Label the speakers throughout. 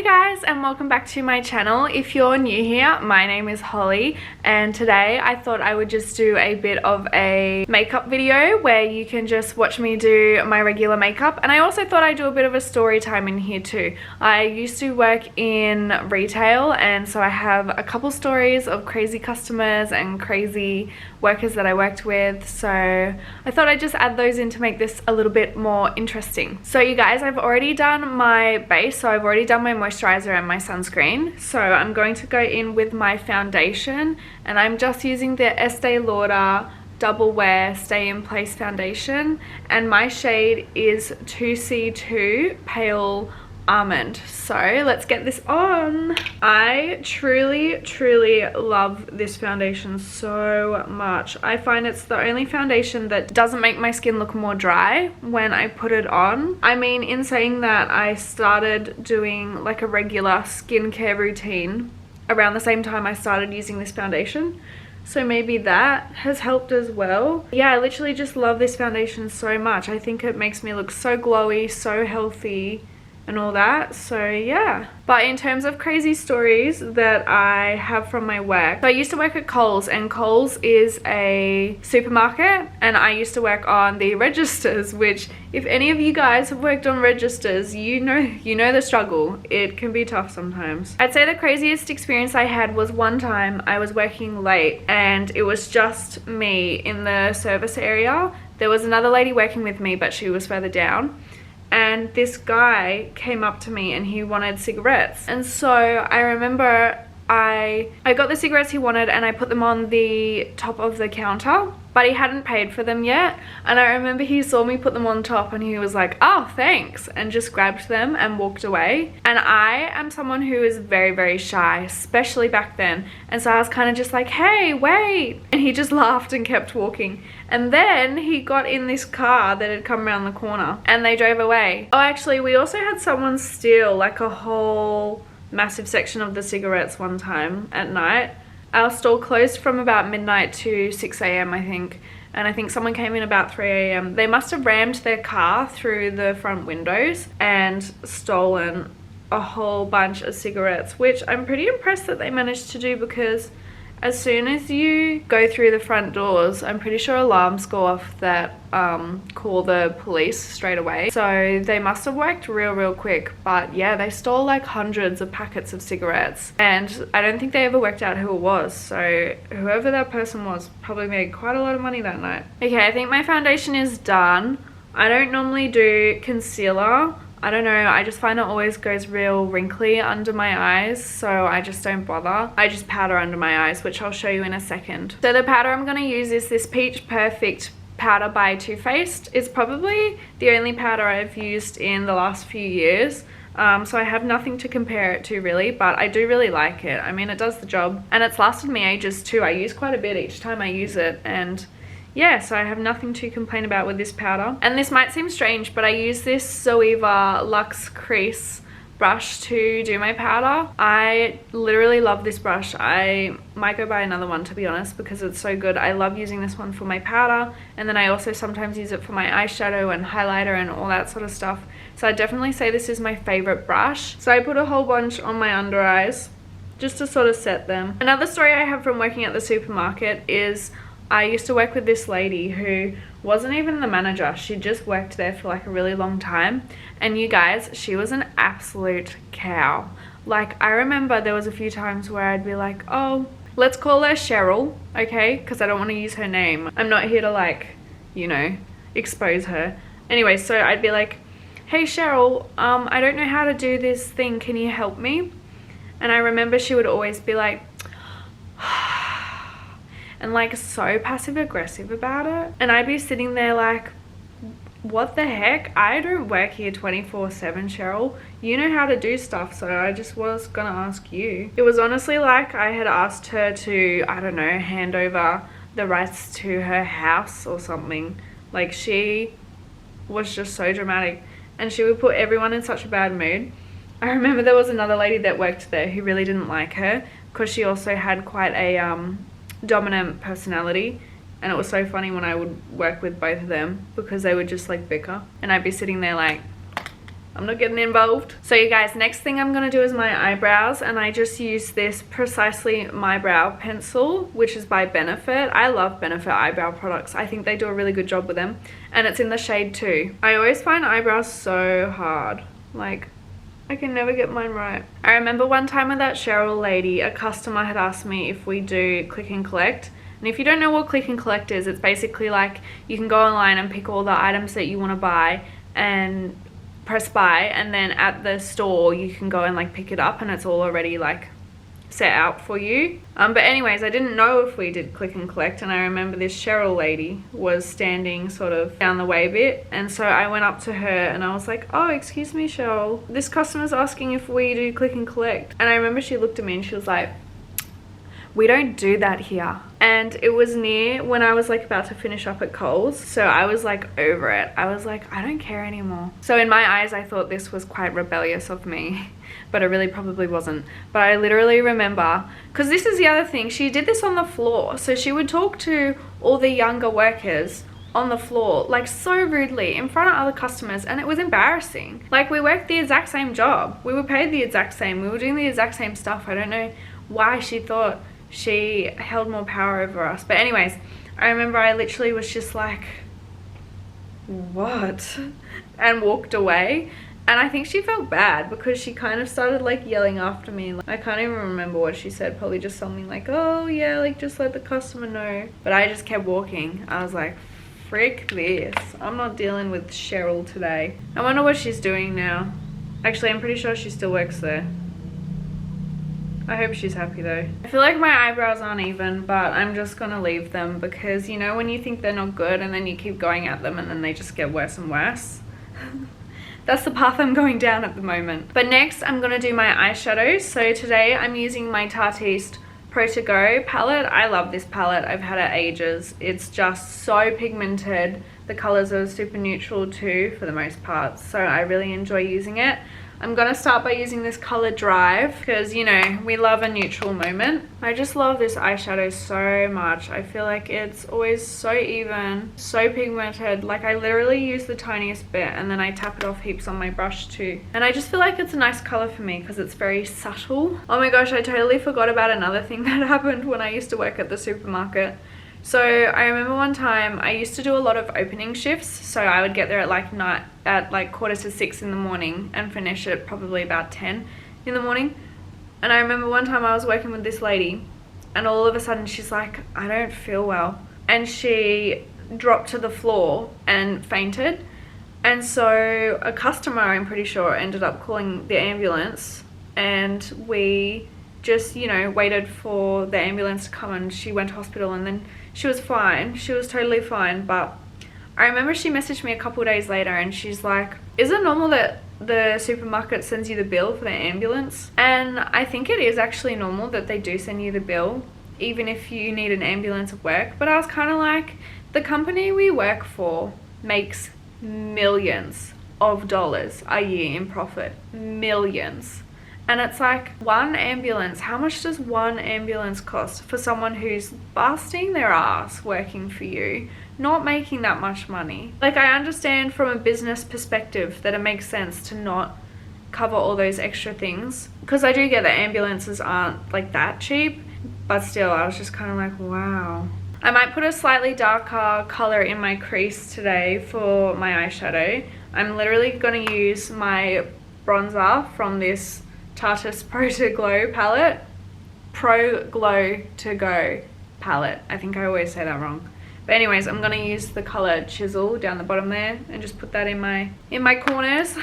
Speaker 1: Hey guys, and welcome back to my channel. If you're new here, my name is Holly, and today I thought I would just do a bit of a makeup video where you can just watch me do my regular makeup. And I also thought I'd do a bit of a story time in here too. I used to work in retail, and so I have a couple stories of crazy customers and crazy workers that I worked with, so I thought I'd just add those in to make this a little bit more interesting. So you guys, I've already done my base, so I've already done my moisturizer and my sunscreen. So I'm going to go in with my foundation, and I'm just using the Estee Lauder Double Wear Stay in Place foundation, and my shade is 2C2 Pale Almond. So let's get this on. I truly love this foundation so much. I find it's the only foundation that doesn't make my skin look more dry when I put it on. I mean, in saying that, I started doing like a regular skincare routine around the same time I started using this foundation, so maybe that has helped as well. Yeah, I literally just love this foundation so much. I think it makes me look so glowy, so healthy and all that, so yeah. But in terms of crazy stories that I have from my work, so I used to work at Coles, and Coles is a supermarket, and I used to work on the registers, which if any of you guys have worked on registers, you know the struggle. It can be tough sometimes. I'd say the craziest experience I had was one time I was working late and it was just me in the service area. There was another lady working with me, but she was further down. And this guy came up to me and he wanted cigarettes. And so I remember I got the cigarettes he wanted and I put them on the top of the counter, but he hadn't paid for them yet. And I remember he saw me put them on top and he was like, "Oh, thanks," and just grabbed them and walked away. And I am someone who is very shy, especially back then. And so I was kind of just like, "Hey, wait." And he just laughed and kept walking. And then he got in this car that had come around the corner and they drove away. Oh, actually, we also had someone steal like a whole massive section of the cigarettes one time at night. Our store closed from about midnight to 6 a.m. I think, and I think someone came in about 3 a.m. They must have rammed their car through the front windows and stolen a whole bunch of cigarettes, which I'm pretty impressed that they managed to do, because as soon as you go through the front doors, I'm pretty sure alarms go off that call the police straight away. So they must have worked real quick. But yeah, they stole like hundreds of packets of cigarettes, and I don't think they ever worked out who it was. So whoever that person was probably made quite a lot of money that night. Okay, I think my foundation is done. I don't normally do concealer. I don't know, I just find it always goes real wrinkly under my eyes, so I just don't bother. I just powder under my eyes, which I'll show you in a second. So the powder I'm going to use is this Peach Perfect powder by Too Faced. It's probably the only powder I've used in the last few years. So I have nothing to compare it to really, but I do really like it. I mean, it does the job, and it's lasted me ages too. I use quite a bit each time I use it, and yeah, so I have nothing to complain about with this powder. And this might seem strange, but I use this Zoeva Luxe Crease brush to do my powder. I literally love this brush. I might go buy another one, to be honest, because it's so good. I love using this one for my powder, and then I also sometimes use it for my eyeshadow and highlighter and all that sort of stuff. So I definitely say this is my favorite brush. So I put a whole bunch on my under eyes just to sort of set them. Another story I have from working at the supermarket is I used to work with this lady who wasn't even the manager. She just worked there for like a really long time. And you guys, she was an absolute cow. Like, I remember there was a few times where I'd be like, "Oh, let's call her Cheryl," okay? Because I don't want to use her name. I'm not here to like, you know, expose her. Anyway, so I'd be like, "Hey Cheryl, I don't know how to do this thing. Can you help me?" And I remember she would always be like, and like so passive aggressive about it, and I'd be sitting there like, what the heck? I don't work here 24/7, Cheryl. You know how to do stuff, so I just was gonna ask you. It was honestly like I had asked her to, I don't know, hand over the rights to her house or something. Like, she was just so dramatic, and she would put everyone in such a bad mood. I remember there was another lady that worked there who really didn't like her because she also had quite a dominant personality, and it was so funny when I would work with both of them because they would just like bicker, and I'd be sitting there like, I'm not getting involved. So you guys, next thing I'm gonna do is my eyebrows, and I just use this Precisely My Brow pencil, which is by Benefit. I love Benefit eyebrow products. I think they do a really good job with them, and it's in the shade 2. I always find eyebrows so hard. Like, I can never get mine right. I remember one time with that Cheryl lady, a customer had asked me if we do click and collect. And if you don't know what click and collect is, it's basically like you can go online and pick all the items that you want to buy and press buy, and then at the store you can go and like pick it up and it's all already like set out for you. But anyways, I didn't know if we did click and collect, and I remember this Cheryl lady was standing sort of down the way a bit, and so I went up to her and I was like, oh, excuse me, Cheryl, this customer's asking if we do click and collect. And I remember she looked at me and she was like, we don't do that here. And it was near when I was like about to finish up at Kohl's, so I was like over it. I was like, I don't care anymore. So in my eyes, I thought this was quite rebellious of me, but it really probably wasn't. But I literally remember, because this is the other thing, she did this on the floor. So she would talk to all the younger workers on the floor, like so rudely in front of other customers, and it was embarrassing. Like, we worked the exact same job, we were paid the exact same, we were doing the exact same stuff. I don't know why she thought she held more power over us. But anyways, I remember I literally was just like, what? And walked away. And I think she felt bad because she kind of started like yelling after me. Like, I can't even remember what she said, probably just something like, oh yeah, like just let the customer know. But I just kept walking. I was like, frick this, I'm not dealing with Cheryl today. I wonder what she's doing now. Actually, I'm pretty sure she still works there. I hope she's happy though. I feel like my eyebrows aren't even, but I'm just gonna leave them because, you know, when you think they're not good and then you keep going at them and then they just get worse and worse. That's the path I'm going down at the moment. But next I'm gonna do my eyeshadows. So today I'm using my Tartiste Pro To Go palette. I love this palette, I've had it ages. It's just so pigmented. The colors are super neutral too for the most part, so I really enjoy using it. I'm gonna start by using this color Drive because, you know, we love a neutral moment. I just love this eyeshadow so much. I feel like it's always so even, so pigmented. Like, I literally use the tiniest bit and then I tap it off heaps on my brush too. And I just feel like it's a nice color for me because it's very subtle. Oh my gosh, I totally forgot about another thing that happened when I used to work at the supermarket. So I remember one time I used to do a lot of opening shifts, so I would get there at like 5:45 in the morning and finish at probably about 10 in the morning. And I remember one time I was working with this lady and all of a sudden she's like, I don't feel well, and she dropped to the floor and fainted. And so a customer, I'm pretty sure, ended up calling the ambulance, and we just, you know, waited for the ambulance to come, and she went to hospital and then she was fine. She was totally fine. But I remember she messaged me a couple days later and she's like, is it normal that the supermarket sends you the bill for the ambulance? And I think it is actually normal that they do send you the bill even if you need an ambulance at work. But I was kind of like, the company we work for makes millions of dollars a year in profit. Millions. And it's like, one ambulance, how much does one ambulance cost for someone who's busting their ass working for you, not making that much money? Like, I understand from a business perspective that it makes sense to not cover all those extra things, because I do get that ambulances aren't like that cheap, but still, I was just kind of like, wow. I might put a slightly darker color in my crease today for my eyeshadow. I'm literally going to use my bronzer from this Tartiste Pro To Glow palette. Pro Glow To Go palette. I think I always say that wrong. But anyways, I'm going to use the color Chisel down the bottom there and just put that in my corners.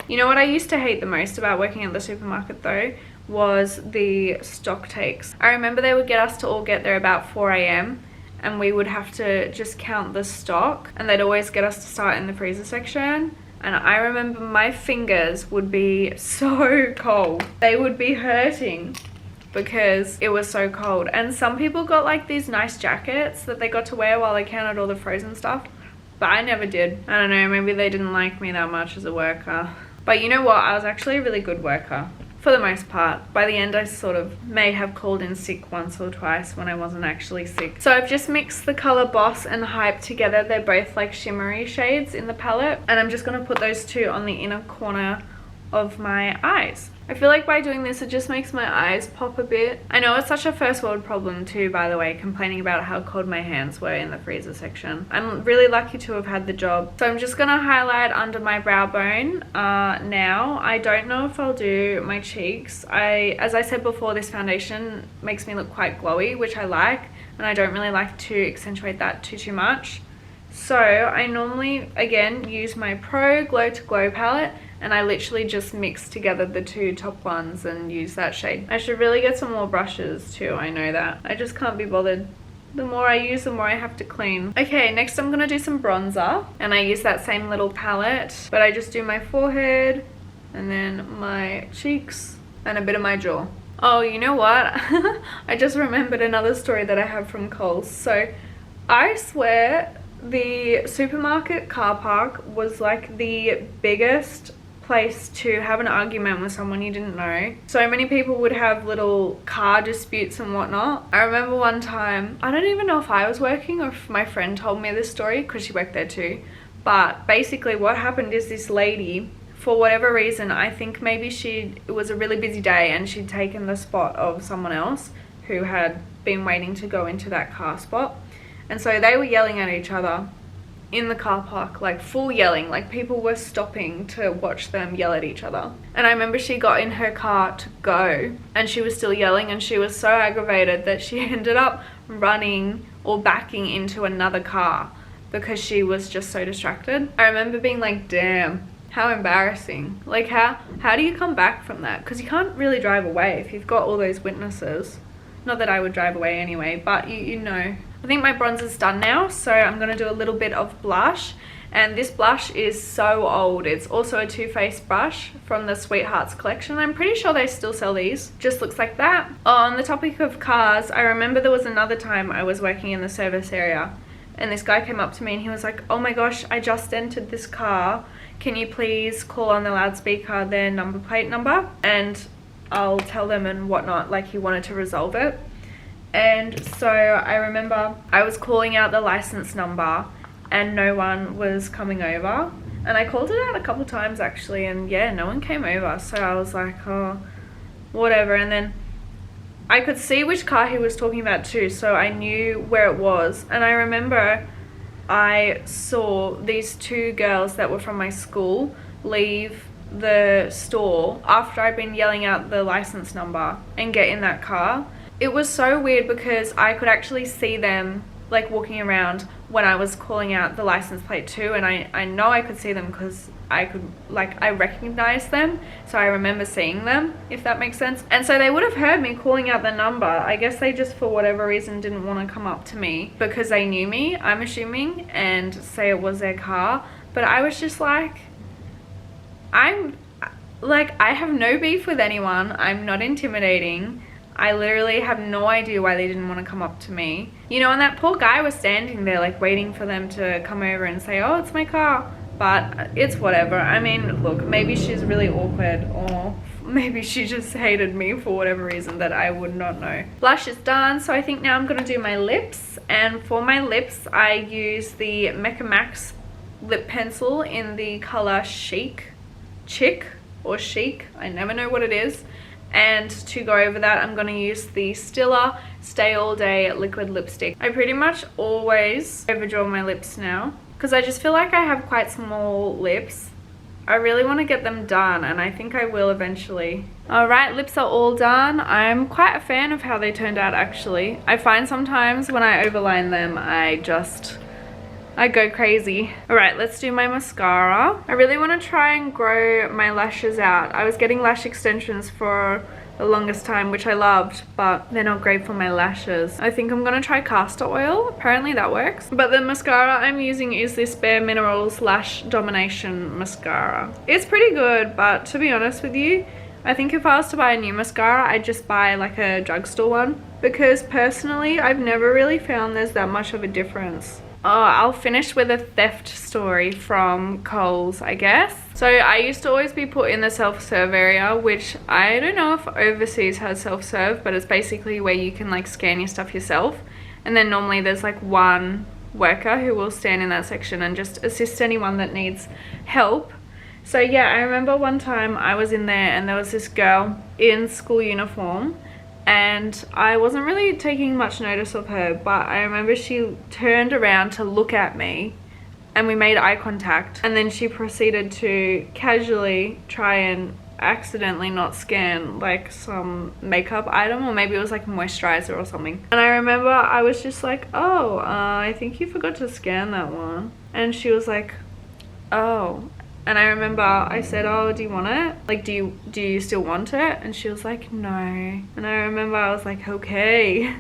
Speaker 1: You know what I used to hate the most about working at the supermarket though? Was the stock takes. I remember they would get us to all get there about 4 AM and we would have to just count the stock, and they'd always get us to start in the freezer section. And I remember my fingers would be so cold. They would be hurting because it was so cold. And some people got like these nice jackets that they got to wear while they counted all the frozen stuff, but I never did. I don't know, maybe they didn't like me that much as a worker. But you know what? I was actually a really good worker for the most part. By the end I sort of may have called in sick once or twice when I wasn't actually sick. So I've just mixed the colour Boss and Hype together. They're both like shimmery shades in the palette, and I'm just going to put those two on the inner corner of my eyes. I feel like by doing this it just makes my eyes pop a bit. I know it's such a first world problem too, by the way, complaining about how cold my hands were in the freezer section. I'm really lucky to have had the job. So I'm just gonna highlight under my brow bone now. I don't know if I'll do my cheeks. As I said before, this foundation makes me look quite glowy, which I like, and I don't really like to accentuate that too much. So I normally, again, use my Pro Glow to Glow palette, and I literally just mix together the two top ones and use that shade. I should really get some more brushes too, I know that. I just can't be bothered. The more I use, the more I have to clean. Okay, next I'm gonna do some bronzer, and I use that same little palette, but I just do my forehead and then my cheeks and a bit of my jaw. Oh, you know what? I just remembered another story that I have from Coles. So I swear the supermarket car park was like the biggest place to have an argument with someone you didn't know. So many people would have little car disputes and whatnot. I remember one time, I don't even know if I was working or if my friend told me this story because she worked there too, but basically what happened is this lady, for whatever reason, I think maybe it was a really busy day and she'd taken the spot of someone else who had been waiting to go into that car spot. And so they were yelling at each other in the car park, like full yelling, like people were stopping to watch them yell at each other. And I remember she got in her car to go and she was still yelling, and she was so aggravated that she ended up running or backing into another car because she was just so distracted. I remember being like, damn, how embarrassing. Like how do you come back from that? Because you can't really drive away if you've got all those witnesses. Not that I would drive away anyway, but you know. I think my bronzer's done now, so I'm going to do a little bit of blush. And this blush is so old. It's also a Too Faced brush from the Sweethearts collection. I'm pretty sure they still sell these. Just looks like that. On the topic of cars, I remember there was another time I was working in the service area, and this guy came up to me and he was like, oh my gosh, I just entered this car. Can you please call on the loudspeaker their number plate number? And I'll tell them and whatnot. Like, he wanted to resolve it. And so I remember I was calling out the license number and no one was coming over, and I called it out a couple times actually, and yeah, no one came over. So I was like, oh, whatever. And then I could see which car he was talking about too, so I knew where it was. And I remember I saw these two girls that were from my school leave the store after I'd been yelling out the license number and get in that car. It was so weird because I could actually see them like walking around when I was calling out the license plate too, and I know I could see them because I recognized them, so I remember seeing them, if that makes sense. And so they would have heard me calling out the number. I guess they just for whatever reason didn't want to come up to me because they knew me, I'm assuming, and say it was their car. But I was just like, I have no beef with anyone. I'm not intimidating. I literally have no idea why they didn't want to come up to me. You know, and that poor guy was standing there like waiting for them to come over and say, oh, it's my car. But it's whatever. I mean, look, maybe she's really awkward, or maybe she just hated me for whatever reason that I would not know. Blush is done, so I think now I'm going to do my lips. And for my lips, I use the Mecca Max lip pencil in the color Chic, or Chic. I never know what it is. And to go over that, I'm going to use the Stila Stay All Day liquid lipstick. I pretty much always overdraw my lips now because I just feel like I have quite small lips. I really want to get them done, and I think I will eventually. Alright, lips are all done. I'm quite a fan of how they turned out actually. I find sometimes when I overline them, I go crazy. Alright, let's do my mascara. I really want to try and grow my lashes out. I was getting lash extensions for the longest time, which I loved, but they're not great for my lashes. I think I'm going to try castor oil. Apparently that works. But the mascara I'm using is this Bare Minerals Lash Domination Mascara. It's pretty good, but to be honest with you, I think if I was to buy a new mascara, I'd just buy like a drugstore one. Because personally, I've never really found there's that much of a difference Oh, I'll finish with a theft story from Kohl's, I guess. So I used to always be put in the self-serve area, which I don't know if overseas has self-serve, but it's basically where you can like scan your stuff yourself. And then normally there's like one worker who will stand in that section and just assist anyone that needs help. So yeah, I remember one time I was in there and there was this girl in school uniform, and I wasn't really taking much notice of her, but I remember she turned around to look at me and we made eye contact, and then she proceeded to casually try and accidentally not scan like some makeup item, or maybe it was like moisturizer or something. And I remember I was just like, oh, I think you forgot to scan that one. And she was like, oh. And I remember I said, oh, do you want it? Like, do you still want it? And she was like, no. And I remember I was like, okay.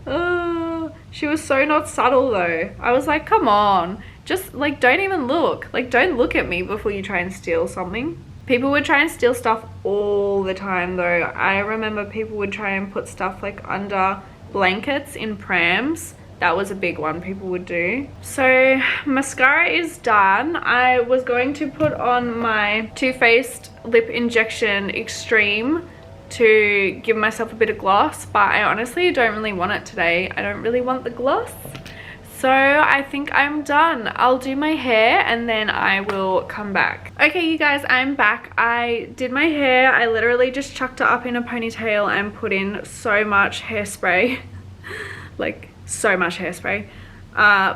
Speaker 1: Oh, she was so not subtle though. I was like, come on, just like don't even look. Like, don't look at me before you try and steal something. People would try and steal stuff all the time though. I remember people would try and put stuff like under blankets in prams. That was a big one people would do. So mascara is done. I was going to put on my Too Faced Lip Injection Extreme to give myself a bit of gloss, but I honestly don't really want it today. I don't really want the gloss. So I think I'm done. I'll do my hair and then I will come back. Okay, you guys, I'm back. I did my hair. I literally just chucked it up in a ponytail and put in so much hairspray. Like, so much hairspray.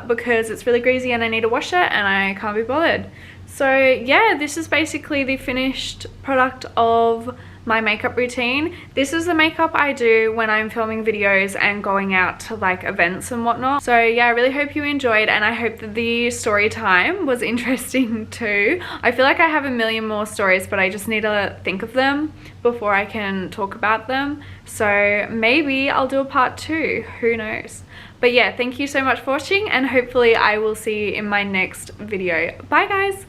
Speaker 1: Because it's really greasy and I need to wash it and I can't be bothered. So yeah, this is basically the finished product of my makeup routine. This is the makeup I do when I'm filming videos and going out to like events and whatnot. So yeah, I really hope you enjoyed, and I hope that the story time was interesting too. I feel like I have a million more stories, but I just need to think of them before I can talk about them. So maybe I'll do a part 2, who knows. But yeah, thank you so much for watching, and hopefully I will see you in my next video. Bye guys.